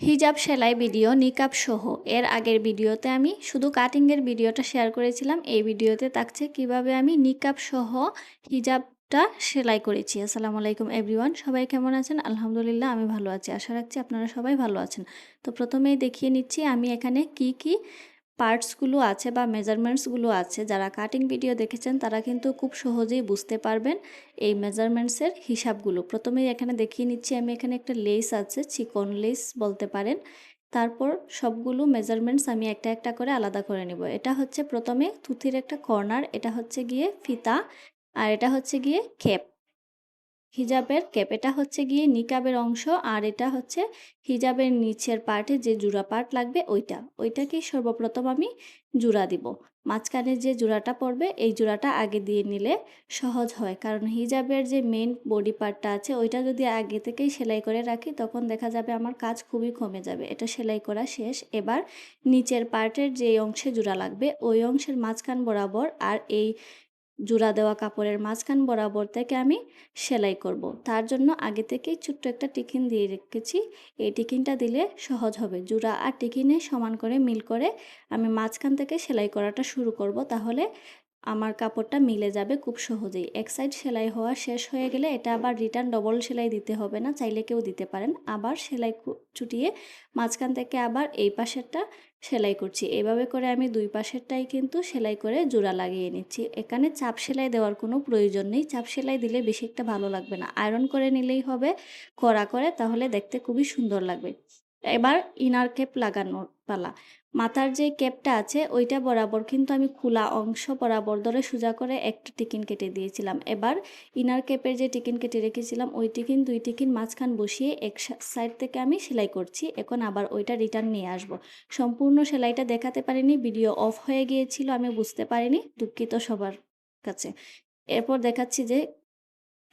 হিজাব সেলাই ভিডিও নিকাব সহ এর আগের ভিডিওতে আমি শুধু কাটিংয়ের ভিডিওটা শেয়ার করেছিলাম। এই ভিডিওতে থাকছে কিভাবে আমি নিকাব সহ হিজাবটা সেলাই করেছি। আসসালামু আলাইকুম এভরিওয়ান, সবাই কেমন আছেন? আলহামদুলিল্লাহ আমি ভালো আছি, আশা রাখছি আপনারা সবাই ভালো আছেন। তো প্রথমেই দেখিয়ে নিচ্ছি আমি এখানে কি কি পার্টসগুলো আছে বা মেজারমেন্টসগুলো আছে। যারা কাটিং ভিডিও দেখেছেন তারা কিন্তু খুব সহজেই বুঝতে পারবেন এই মেজারমেন্টসের হিসাবগুলো। প্রথমেই এখানে দেখিয়ে নিচ্ছি আমি এখানে একটা লেস আছে, চিকন লেস বলতে পারেন। তারপর সবগুলো মেজারমেন্টস আমি একটা একটা করে আলাদা করে নেব। এটা হচ্ছে প্রথমে তুথির একটা কর্নার, এটা হচ্ছে গিয়ে ফিতা, আর এটা হচ্ছে গিয়ে ক্যাপ, হিজাবের ক্যাপ। এটা হচ্ছে গিয়ে নিকাবের অংশ, আর এটা হচ্ছে হিজাবের নিচের পার্টে যে জোড়া পার্ট লাগবে ওইটাকেই সর্বপ্রথম আমি জোড়া দিব। মাঝখানে যে জোড়াটা পড়বে এই জোড়াটা আগে দিয়ে নিলে সহজ হয়, কারণ হিজাবের যে মেন বডি পার্টটা আছে ওইটা যদি আগে থেকেই সেলাই করে রাখি তখন দেখা যাবে আমার কাজ খুবই কমে যাবে। এটা সেলাই করা শেষ। এবার নিচের পার্টের যে অংশে জোড়া লাগবে ওই অংশের মাঝখান বরাবর আর এই জোড়া দেওয়া কাপড়ের মাঝখান বরাবর থেকে আমি সেলাই করব। তার জন্য আগে থেকেই ছোট্ট একটা টিকিন দিয়ে রেখেছি। এই টিকিনটা দিলে সহজ হবে। জোড়া আর টিকিনে সমান করে মিল করে আমি মাঝখান থেকে সেলাই করাটা শুরু করব, তাহলে আমার কাপড়টা মিলে যাবে খুব সহজেই। এক সাইড সেলাই হওয়া শেষ হয়ে গেলে এটা আবার রিটার্ন ডবল সেলাই দিতে হবে না, চাইলে কেউ দিতে পারেন। আবার সেলাই চুটিয়ে মাঝখান থেকে আবার এই পাশেরটা সেলাই করছি। এভাবে করে আমি দুই পাশেরটাই কিন্তু সেলাই করে জোড়া লাগিয়ে নিচ্ছি। এখানে চাপ সেলাই দেওয়ার কোনো প্রয়োজন নেই, চাপ সেলাই দিলে বেশি একটা ভালো লাগবে না, আয়রন করে নিলেই হবে কড়া করে, তাহলে দেখতে খুবই সুন্দর লাগবে। এবার ইনার ক্যাপ লাগানোর পালা। মাথার যে ক্যাপটা আছে ওইটা বরাবর কিন্তু আমি খোলা অংশ বরাবর ধরে সোজা করে একটা টিকিন কেটে দিয়েছিলাম। এবার ইনার ক্যাপের যে টিকিন কেটে রেখেছিলাম ওই টিকিন দুই টিকিন মাঝখান বসিয়ে এক সাইড থেকে আমি সেলাই করছি। এখন আবার ওইটা রিটার্ন নিয়ে আসব। সম্পূর্ণ সেলাইটা দেখাতে পারিনি, ভিডিও অফ হয়ে গিয়েছিল, আমি বুঝতে পারিনি, দুঃখিত সবার কাছে। এরপর দেখাচ্ছি যে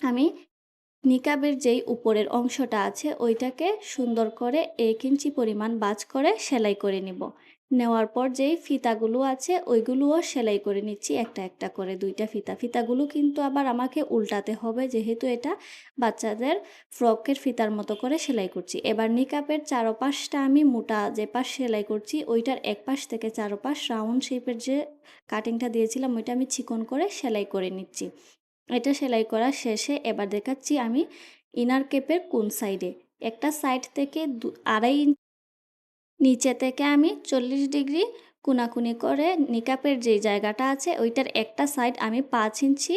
আমি নিকাবের যেই উপরের অংশটা আছে ওইটাকে সুন্দর করে 1 ইঞ্চি পরিমাণ বাজ করে সেলাই করে নিব। নেওয়ার পর যেই ফিতাগুলো আছে ওইগুলোও সেলাই করে নিচ্ছি একটা একটা করে, দুইটা ফিতাগুলো কিন্তু আবার আমাকে উল্টাতে হবে, যেহেতু এটা বাচ্চাদের ফ্রকের ফিতার মতো করে সেলাই করছি। এবার নিকাবের চারপাশটা আমি মোটা যে পাশ সেলাই করছি ওইটার এক পাশ থেকে চারপাশ রাউন্ড শেপের যে কাটিংটা দিয়েছিলাম ওইটা আমি চিকন করে সেলাই করে নিচ্ছি। এটা সেলাই করা শেষে এবার দেখাচ্ছি আমি ইনার কেপের কোন সাইডে। একটা সাইড থেকে 2.5 ইঞ্চি নিচে থেকে আমি 40 ডিগ্রি কোনাকুনি করে নিকাপের যে জায়গাটা আছে ওইটার একটা সাইড আমি 5 ইঞ্চি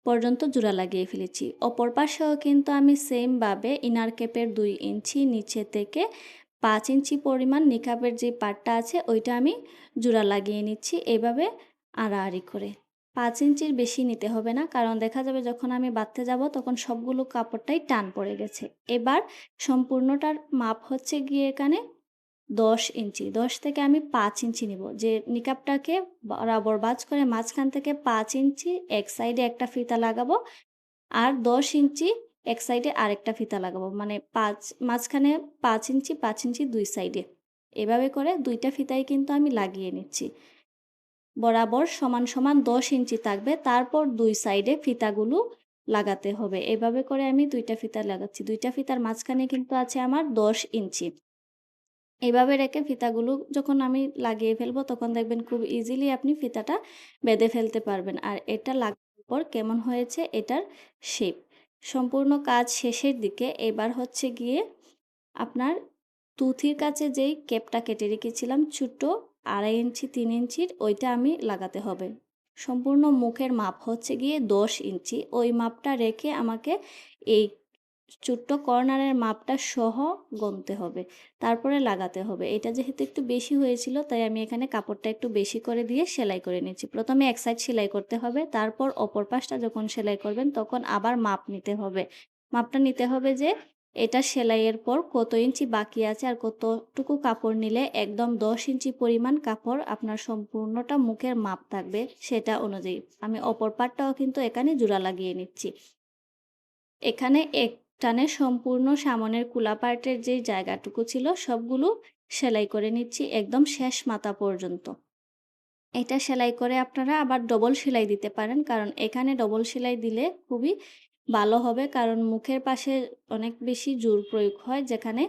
পর্যন্ত জোড়া লাগিয়ে ফেলেছি। অপর পাশেও কিন্তু আমি সেমভাবে ইনার কেপের 2 ইঞ্চি নিচে থেকে 5 ইঞ্চি পরিমাণ নিকাপের যে পার্টটা আছে ওইটা আমি জোড়া লাগিয়ে নিচ্ছি, এভাবে আড়াআড়ি করে। 5 ইঞ্চির বেশি নিতে হবে না, কারণ দেখা যাবে যখন আমি বাঁধতে যাব তখন সবগুলো কাপড়টাই টান পড়ে গেছে। এবার সম্পূর্ণটার মাপ হচ্ছে গিয়ে এখানে 10 ইঞ্চি। 10 থেকে আমি 5 ইঞ্চি নিব। যে নিকাবটাকে বরাবর ভাঁজ করে মাঝখান থেকে 5 ইঞ্চি এক সাইডে একটা ফিতা লাগাবো, আর 10 ইঞ্চি এক সাইডে আরেকটা ফিতা লাগাবো। মানে মাঝখানে 5 ইঞ্চি 5 ইঞ্চি দুই সাইডে। এভাবে করে দুইটা ফিতাই কিন্তু আমি লাগিয়ে নিচ্ছি। বরাবর সমান সমান 10 ইঞ্চি থাকবে, তারপর দুই সাইডে ফিতাগুলো লাগাতে হবে। এভাবে করে আমি দুইটা ফিতা লাগাচ্ছি। দুইটা ফিতার মাঝখানে কিন্তু আছে আমার 10 ইঞ্চি। এভাবে রেখে ফিতাগুলো যখন আমি লাগিয়ে ফেলবো তখন দেখবেন খুব ইজিলি আপনি ফিতাটা বেঁধে ফেলতে পারবেন। আর এটা লাগানোর পর কেমন হয়েছে এটার শেপ। সম্পূর্ণ কাজ শেষের দিকে। এবার হচ্ছে গিয়ে আপনার তুথির কাছে যেই ক্যাপটা কেটে রেখেছিলাম ছোট্ট 2.5 ইঞ্চি 3 ইঞ্চির ওইটা আমি লাগাতে হবে। সম্পূর্ণ মুখের মাপ হচ্ছে গিয়ে 10 ইঞ্চি। ওই মাপটা রেখে আমাকে এই ছোট্ট কর্নারের মাপটা সহ গুনতে হবে, তারপরে লাগাতে হবে। এটা যেহেতু একটু বেশি হয়েছিল তাই আমি এখানে কাপড়টা একটু বেশি করে দিয়ে সেলাই করে নিচ্ছি। প্রথমে এক সাইড সেলাই করতে হবে, তারপর অপর পাশটা যখন সেলাই করবেন তখন আবার মাপ নিতে হবে। মাপটা নিতে হবে যে এটা সেলাইয়ের পর কত ইঞ্চি বাকি আছে আর কতটুকু কাপড় নিলে একদম 10 ইঞ্চি পরিমাণ কাপড় আপনার সম্পূর্ণটা মুখের মাপ থাকবে সেটা অনুযায়ী। আমি অপর পাটটাও কিন্তু এখানে জোড়া লাগিয়ে নিচ্ছি। এখানে এক টানে সম্পূর্ণ সামনের কুলা পার্টের যে জায়গাটুকু ছিল সবগুলো সেলাই করে নিচ্ছি একদম শেষ মাথা পর্যন্ত। এটা সেলাই করে আপনারা আবার ডবল সেলাই দিতে পারেন, কারণ এখানে ডবল সেলাই দিলে খুবই ভালো হবে, কারণ মুখের পাশে অনেক বেশি জোর প্রয়োগ হয় যেখানে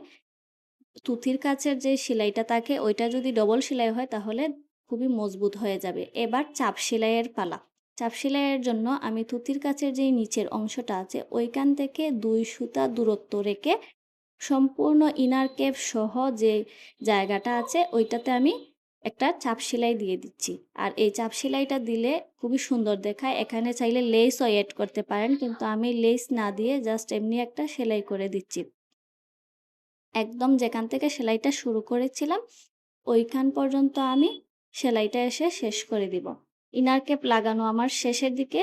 তুতির কাচের যে সেলাইটা থাকে ওইটা যদি ডবল সেলাই হয় তাহলে খুবই মজবুত হয়ে যাবে। এবার চাপ সেলাইয়ের পালা। চাপ সেলাইয়ের জন্য আমি তুতির কাচের যেই নিচের অংশটা আছে ওইখান থেকে ২ সুতা দূরত্ব রেখে সম্পূর্ণ ইনার ক্যাপ সহ যে জায়গাটা আছে ওইটাতে আমি একটা চাপ সেলাই দিয়ে দিচ্ছি। আর এই চাপ সেলাইটা দিলে খুবই সুন্দর দেখায়। এখানে চাইলে লেসও এড করতে পারেন, কিন্তু আমি লেস না দিয়ে জাস্ট এমনি একটা সেলাই করে দিচ্ছি। একদম যেখান থেকে সেলাইটা শুরু করেছিলাম ওইখান পর্যন্ত আমি সেলাইটা এসে শেষ করে দিব। ইনার ক্যাপ লাগানো আমার শেষের দিকে,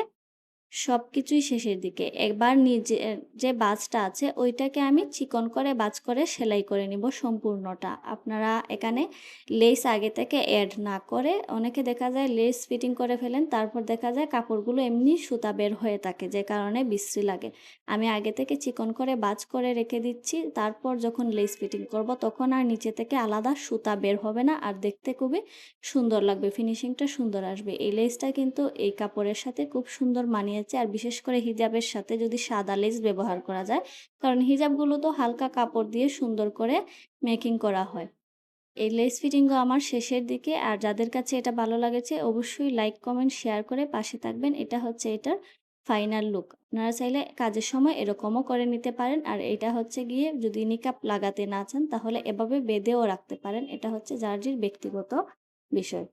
সবকিছুই শেষের দিকে। এবার নিজে যে বাজটা আছে ওইটাকে আমি চিকন করে বাজ করে সেলাই করে নিব সম্পূর্ণটা। আপনারা এখানে লেস আগে থেকে অ্যাড না করে, অনেকে দেখা যায় লেস ফিটিং করে ফেলেন, তারপর দেখা যায় কাপড়গুলো এমনি সুতা বের হয়ে থাকে, যে কারণে বিশ্রী লাগে। আমি আগে থেকে চিকন করে বাজ করে রেখে দিচ্ছি, তারপর যখন লেস ফিটিং করব তখন আর নিচে থেকে আলাদা সুতা বের হবে না, আর দেখতে খুবই সুন্দর লাগবে, ফিনিশিংটা সুন্দর আসবে। এই লেসটা কিন্তু এই কাপড়ের সাথে খুব সুন্দর মানিয়েছে, আর বিশেষ করে হিজাবের সাথে যদি সাদা লেস ব্যবহার করা যায়, কারণ হিজাবগুলো তো হালকা কাপড় দিয়ে সুন্দর করে মেকিং করা হয়। এই লেস ফিটিংও আমার শেষের দিকে। আর যাদের কাছে এটা ভালো লাগেছে অবশ্যই লাইক কমেন্ট শেয়ার করে পাশে থাকবেন। এটা হচ্ছে এটার ফাইনাল লুক। আপনারা চাইলে কাজের সময় এরকমও করে নিতে পারেন। আর এটা হচ্ছে গিয়ে যদি নিকাব লাগাতে না চান তাহলে এভাবে বেঁধেও রাখতে পারেন। এটা হচ্ছে যার যার ব্যক্তিগত বিষয়।